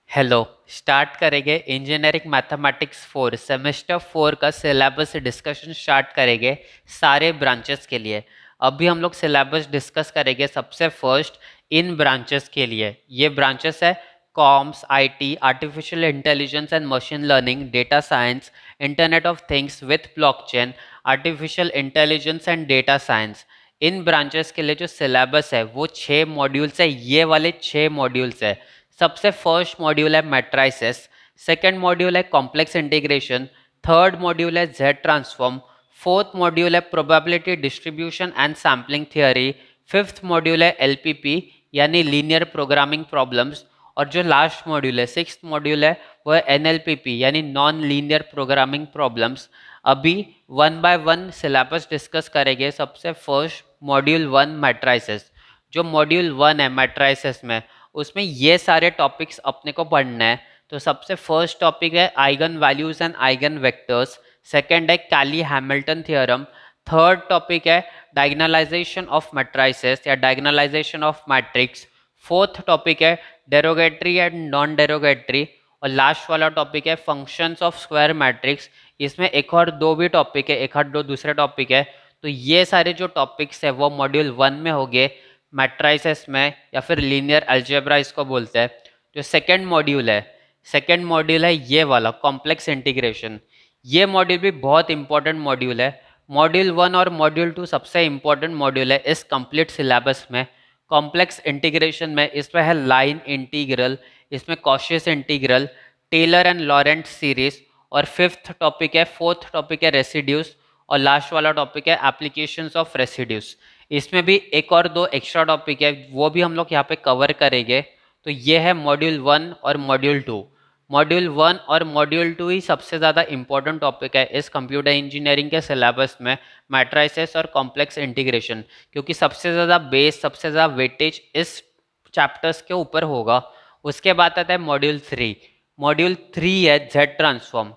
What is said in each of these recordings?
Hello. Start करेंगे engineering mathematics 4 semester 4 का syllabus discussion start करेंगे सारे ब्रांचेस के लिए। अभी हम लोग सिलेबस डिस्कस करेंगे सबसे फर्स्ट इन ब्रांचेस के लिए। ये ब्रांचेस है comps, IT, artificial intelligence and machine learning, data science, internet of things with blockchain, artificial intelligence and data science. इन ब्रांचेस के लिए जो सिलेबस है वो 6 मॉड्यूल्स है, ये वाले 6 मॉड्यूल्स है। सबसे फर्स्ट मॉड्यूल है मैट्राइसेस, सेकेंड मॉड्यूल है कॉम्प्लेक्स इंटीग्रेशन, थर्ड मॉड्यूल है जेड ट्रांसफॉर्म, फोर्थ मॉड्यूल है probability distribution and sampling theory, fifth module है एलपीपी यानी लीनियर प्रोग्रामिंग प्रॉब्लम्स, और जो लास्ट मॉड्यूल है सिक्स्थ मॉड्यूल है वो है एनएलपीपी यानी नॉन लीनियर प्रोग्रामिंग प्रॉब्लम्स। अभी one by one syllabus discuss करेंगे। सबसे फर्स्ट मॉड्यूल वन मैट्राइसेस। जो मॉड्यूल वन है मैट्राइसेस में, उसमें ये सारे टॉपिक्स अपने को पढ़ना है। तो सबसे फर्स्ट टॉपिक है eigen values and eigen vectors, second है कैली हैमिल्टन थ्योरम, थर्ड टॉपिक है डायगोनलाइजेशन ऑफ मैट्राइसेस या डायगोनलाइजेशन ऑफ मैट्रिक्स, फोर्थ टॉपिक है डेरोगेटरी एंड नॉन डेरोगेटरी, और लास्ट वाला टॉपिक है फंक्शंस ऑफ स्क्वायर मैट्रिक्स। इसमें एक और दो भी टॉपिक है, एक और दो दूसरे टॉपिक है। तो ये सारे जो टॉपिक्स है वो मॉड्यूल वन में हो गए मैट्राइसेस में, या फिर लीनियर अलजेब्रा इसको बोलते हैं। जो सेकेंड मॉड्यूल है ये वाला कॉम्प्लेक्स इंटीग्रेशन। ये मॉड्यूल भी बहुत इंपॉर्टेंट मॉड्यूल है। मॉड्यूल वन और मॉड्यूल टू सबसे इंपॉर्टेंट मॉड्यूल है इस कंप्लीट सिलेबस में। कॉम्प्लेक्स इंटीग्रेशन में इसमें है लाइन इंटीग्रल, इसमें Cauchy's integral, Taylor and Laurent series, और फोर्थ टॉपिक है रेसिड्यूज, और लास्ट वाला टॉपिक है एप्लीकेशंस ऑफ रेसिड्यूज। इसमें भी एक और दो एक्स्ट्रा टॉपिक है, वो भी हम लोग यहाँ पे कवर करेंगे। तो ये है मॉड्यूल वन और मॉड्यूल टू। मॉड्यूल वन और मॉड्यूल टू ही सबसे ज़्यादा इंपॉर्टेंट टॉपिक है इस कंप्यूटर इंजीनियरिंग के सिलेबस में, मैट्राइसेस और कॉम्प्लेक्स इंटीग्रेशन, क्योंकि सबसे ज़्यादा बेस, सबसे ज़्यादा वेटेज इस चैप्टर्स के ऊपर होगा। उसके बाद आता है मॉड्यूल थ्री। मॉड्यूल थ्री है जेड ट्रांसफॉर्म।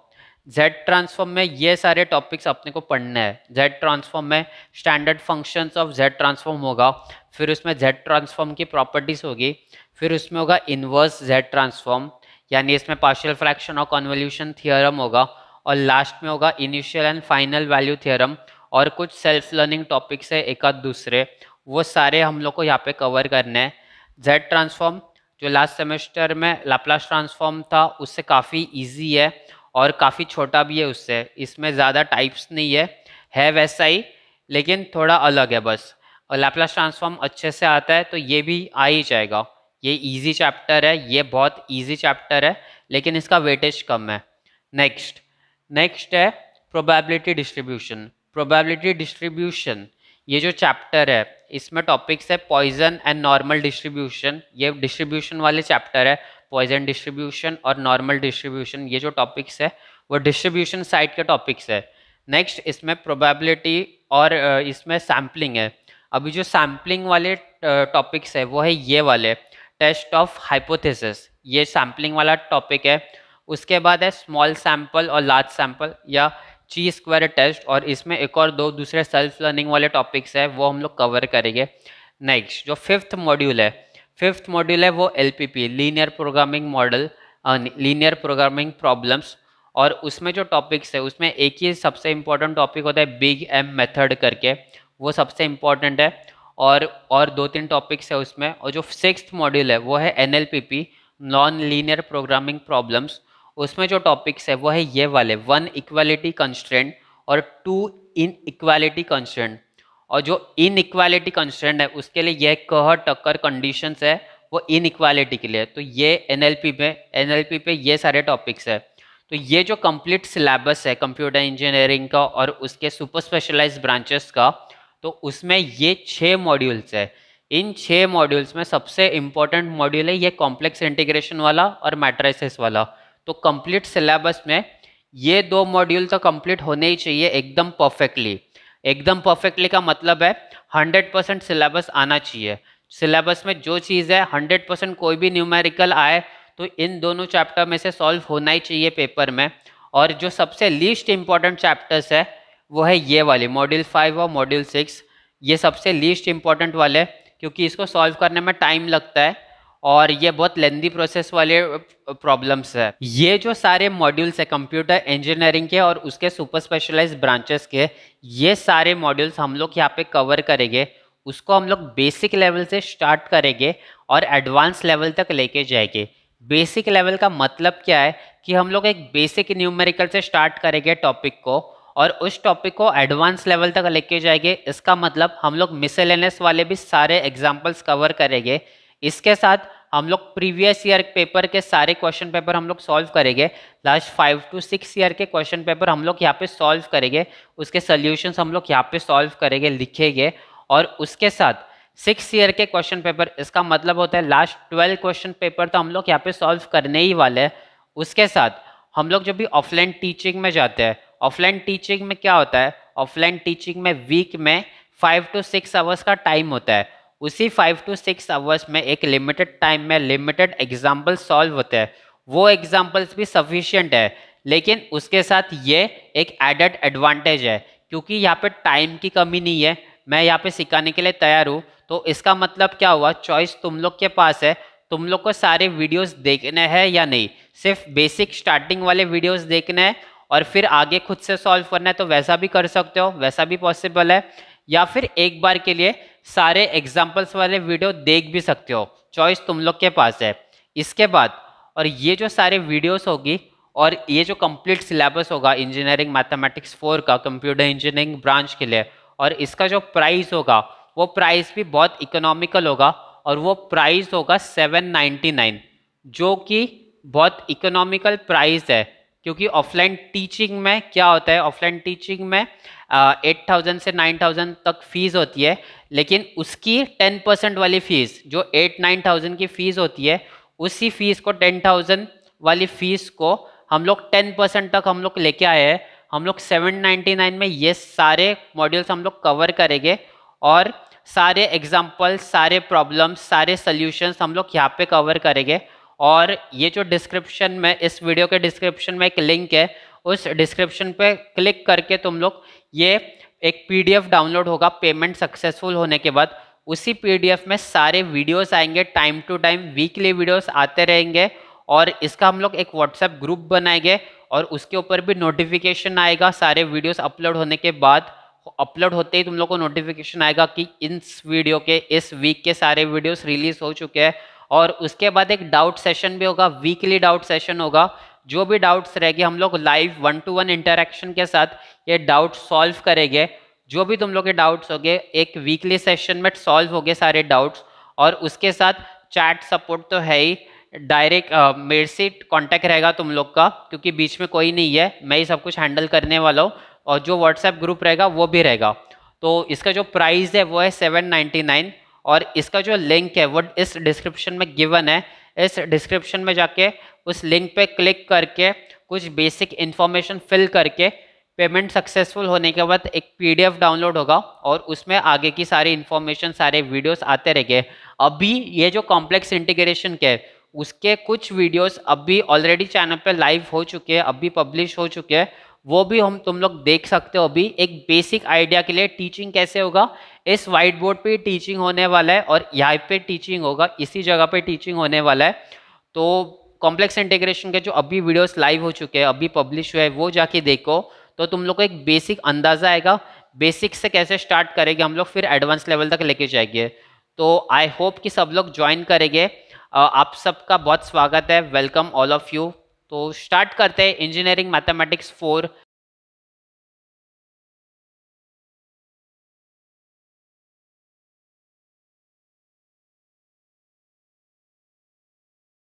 जेड ट्रांसफॉर्म में ये सारे टॉपिक्स अपने को पढ़ना है। जेड ट्रांसफॉर्म में standard functions of Z transform होगा, फिर उसमें जेड ट्रांसफॉर्म की प्रॉपर्टीज होगी, फिर उसमें होगा इन्वर्स जेड ट्रांसफॉर्म यानी इसमें पार्शियल फ्रैक्शन और कन्वोल्यूशन थियरम होगा, और लास्ट में होगा initial and final value theorem, और कुछ सेल्फ लर्निंग टॉपिक्स है एक आध दूसरे, वो सारे हम लोग को यहाँ पे कवर करने हैं। जेड ट्रांसफॉर्म जो लास्ट सेमेस्टर में लाप्लास ट्रांसफॉर्म था उससे काफ़ी ईजी है और काफ़ी छोटा भी है उससे। इसमें ज़्यादा टाइप्स नहीं है वैसा ही, लेकिन थोड़ा अलग है बस। और लैपलास ट्रांसफॉर्म अच्छे से आता है तो ये भी आ ही जाएगा। ये इजी चैप्टर है, ये बहुत इजी चैप्टर है, लेकिन इसका वेटेज कम है। नेक्स्ट नेक्स्ट है प्रोबेबिलिटी डिस्ट्रीब्यूशन। प्रोबेबिलिटी डिस्ट्रीब्यूशन ये जो चैप्टर है इसमें टॉपिक्स है पॉइजन एंड नॉर्मल डिस्ट्रीब्यूशन। ये डिस्ट्रीब्यूशन वाले चैप्टर है, पॉइजन डिस्ट्रीब्यूशन और नॉर्मल डिस्ट्रीब्यूशन। ये जो टॉपिक्स है वो डिस्ट्रीब्यूशन साइड के टॉपिक्स है। नेक्स्ट इसमें प्रोबेबिलिटी और इसमें सैम्पलिंग है। अभी जो सैम्पलिंग वाले टॉपिक्स है वो है ये वाले टेस्ट ऑफ हाइपोथेसिस, ये सैम्पलिंग वाला टॉपिक है। उसके बाद है स्मॉल सैम्पल और लार्ज सैम्पल या ची स्क्वायर टेस्ट, और इसमें एक और दो दूसरे सेल्फ लर्निंग वाले टॉपिक्स है वो हम लोग कवर करेंगे। नेक्स्ट जो फिफ्थ मॉड्यूल है वो LPP linear programming model, linear programming problems, और उसमें जो टॉपिक्स है उसमें एक ही सबसे इंपॉर्टेंट टॉपिक होता है बिग एम मेथड करके, वो सबसे इम्पॉर्टेंट है। और दो तीन टॉपिक्स है उसमें। और जो सिक्स्थ मॉड्यूल है वो है एनएलपीपी नॉन लीनियर प्रोग्रामिंग प्रॉब्लम्स। उसमें जो टॉपिक्स है वो है ये वाले वन इक्वालिटी कंस्ट्रेंट और टू इन इक्वालिटी कंस्ट्रेंट। और जो इन इक्वालिटी कंस्ट्रेंट है उसके लिए यह कह टक्कर कंडीशंस है, वो इन इक्वालिटी के लिए। तो ये एनएलपी पे ये सारे टॉपिक्स है। तो ये जो कंप्लीट सिलेबस है कंप्यूटर इंजीनियरिंग का और उसके सुपर स्पेशलाइज्ड ब्रांचेस का, तो उसमें ये 6 मॉड्यूल्स है। इन 6 मॉड्यूल्स में सबसे इंपॉर्टेंट मॉड्यूल है ये कॉम्प्लेक्स इंटीग्रेशन वाला और मैट्रिसेस वाला। तो कंप्लीट सिलेबस में ये दो मॉड्यूल तो कंप्लीट होने ही चाहिए एकदम परफेक्टली। एकदम परफेक्टली का मतलब है 100% सिलेबस आना चाहिए। सिलेबस में जो चीज़ है 100% कोई भी न्यूमेरिकल आए तो इन दोनों चैप्टर में से सॉल्व होना ही चाहिए पेपर में। और जो सबसे लीस्ट इंपॉर्टेंट चैप्टर्स है वो है ये वाले मॉड्यूल 5 और मॉड्यूल 6। ये सबसे लीस्ट इंपॉर्टेंट वाले क्योंकि इसको सॉल्व करने में टाइम लगता है और ये बहुत लेंदी प्रोसेस वाले प्रॉब्लम्स है। ये जो सारे मॉड्यूल्स है कंप्यूटर इंजीनियरिंग के और उसके सुपर स्पेशलाइज्ड ब्रांचेस के, ये सारे मॉड्यूल्स हम लोग यहाँ पे कवर करेंगे। उसको हम लोग बेसिक लेवल से स्टार्ट करेंगे और एडवांस लेवल तक लेके जाएंगे। बेसिक लेवल का मतलब क्या है कि हम लोग एक बेसिक न्यूमेरिकल से स्टार्ट करेंगे टॉपिक को और उस टॉपिक को एडवांस लेवल तक लेके जाएंगे। इसका मतलब हम लोग मिसलेनियस वाले भी सारे एग्जाम्पल्स कवर करेंगे। इसके साथ हम लोग प्रीवियस ईयर पेपर के सारे क्वेश्चन पेपर हम लोग सॉल्व करेंगे। लास्ट 5 to 6 ईयर के क्वेश्चन पेपर हम लोग यहाँ पे सॉल्व करेंगे, उसके सोल्यूशंस हम लोग यहाँ पे सॉल्व करेंगे, लिखेंगे। और उसके साथ 6 ईयर के क्वेश्चन पेपर, इसका मतलब होता है लास्ट 12 क्वेश्चन पेपर तो हम लोग यहाँ पे सॉल्व करने ही वाले हैं। उसके साथ हम लोग जब भी ऑफलाइन टीचिंग में जाते हैं, ऑफलाइन टीचिंग में क्या होता है, ऑफलाइन टीचिंग में वीक में 5 to 6 आवर्स का टाइम होता है। उसी 5 to 6 आवर्स में एक लिमिटेड टाइम में लिमिटेड एग्जाम्पल सॉल्व होते हैं। वो एग्जाम्पल्स भी सफिशियंट है, लेकिन उसके साथ ये एक एडेड एडवांटेज है क्योंकि यहाँ पे टाइम की कमी नहीं है। मैं यहाँ पे सिखाने के लिए तैयार हूँ। तो इसका मतलब क्या हुआ, चॉइस तुम लोग के पास है। तुम लोग को सारे वीडियोस देखने हैं या नहीं, सिर्फ बेसिक स्टार्टिंग वाले वीडियोस देखने हैं और फिर आगे खुद से सॉल्व करना है तो वैसा भी कर सकते हो, वैसा भी पॉसिबल है। या फिर एक बार के लिए सारे एग्जाम्पल्स वाले वीडियो देख भी सकते हो, चॉइस तुम लोग के पास है। इसके बाद और ये जो सारे वीडियोस होगी और ये जो कंप्लीट सिलेबस होगा इंजीनियरिंग मैथमेटिक्स 4 का कंप्यूटर इंजीनियरिंग ब्रांच के लिए, और इसका जो प्राइस होगा वो प्राइस भी बहुत इकोनॉमिकल होगा और वो प्राइस होगा 799, जो कि बहुत इकोनॉमिकल प्राइस है। क्योंकि ऑफलाइन टीचिंग में क्या होता है, ऑफलाइन टीचिंग में 8,000 से 9,000 तक फीस होती है, लेकिन उसकी 10% वाली फीस जो 8-9,000 की फीस होती है, उसी फीस को 10,000 वाली फीस को हम लोग 10% तक हम लोग लेके आए हैं। हम लोग 799 में ये सारे मॉड्यूल्स हम लोग कवर करेंगे और सारे एग्जाम्पल्स, सारे प्रॉब्लम्स, सारे सॉल्यूशंस हम लोग यहाँ पे कवर करेंगे। और ये जो डिस्क्रिप्शन में, इस वीडियो के डिस्क्रिप्शन में एक लिंक है, उस डिस्क्रिप्शन पे क्लिक करके तुम लोग ये एक पीडीएफ डाउनलोड होगा पेमेंट सक्सेसफुल होने के बाद। उसी पीडीएफ में सारे वीडियोस आएंगे, time to time weekly videos आते रहेंगे। और इसका हम लोग एक व्हाट्सएप ग्रुप बनाएंगे और उसके ऊपर भी नोटिफिकेशन आएगा सारे वीडियोस अपलोड होने के बाद। अपलोड होते ही तुम लोग को नोटिफिकेशन आएगा कि इस वीडियो के, इस वीक के सारे वीडियोस रिलीज हो चुके हैं। और उसके बाद एक डाउट सेशन भी होगा, वीकली डाउट सेशन होगा। जो भी डाउट्स रहेंगे हम लोग लाइव 1-to-1 इंटरेक्शन के साथ ये डाउट सॉल्व करेंगे। जो भी तुम लोग के डाउट्स होंगे एक वीकली सेशन में सॉल्व होंगे सारे डाउट्स। और उसके साथ चैट सपोर्ट तो है ही, डायरेक्ट मेरे से कांटेक्ट रहेगा तुम लोग का, क्योंकि बीच में कोई नहीं है, मैं ही सब कुछ हैंडल करने वाला हूँ। और जो व्हाट्सएप ग्रुप रहेगा वो भी रहेगा। तो इसका जो प्राइस है वो है 799 और इसका जो लिंक है वो इस डिस्क्रिप्शन में गिवन है। इस डिस्क्रिप्शन में जाके उस लिंक पे क्लिक करके कुछ बेसिक इन्फॉर्मेशन फिल करके पेमेंट सक्सेसफुल होने के बाद एक पीडीएफ डाउनलोड होगा और उसमें आगे की सारी इन्फॉर्मेशन, सारे वीडियोस आते रहेंगे। अभी ये जो कॉम्प्लेक्स इंटीग्रेशन के उसके कुछ वीडियोस अभी ऑलरेडी चैनल पे लाइव हो चुके हैं, अभी पब्लिश हो चुके हैं, वो भी हम तुम लोग देख सकते हो। अभी एक बेसिक आइडिया के लिए टीचिंग कैसे होगा, इस वाइट बोर्ड पे टीचिंग होने वाला है और यहाँ पे टीचिंग होगा, इसी जगह पे टीचिंग होने वाला है। तो कॉम्प्लेक्स इंटीग्रेशन के जो अभी वीडियोस लाइव हो चुके हैं, अभी पब्लिश हुए हैं, वो जाके देखो तो तुम लोग को एक बेसिक अंदाजा आएगा। बेसिक से कैसे स्टार्ट करेंगे हम लोग, फिर एडवांस लेवल तक लेके जाएंगे। तो आई होप कि सब लोग ज्वाइन करेंगे। आप सबका बहुत स्वागत है, वेलकम ऑल ऑफ यू। तो स्टार्ट करते हैं इंजीनियरिंग मैथमेटिक्स 4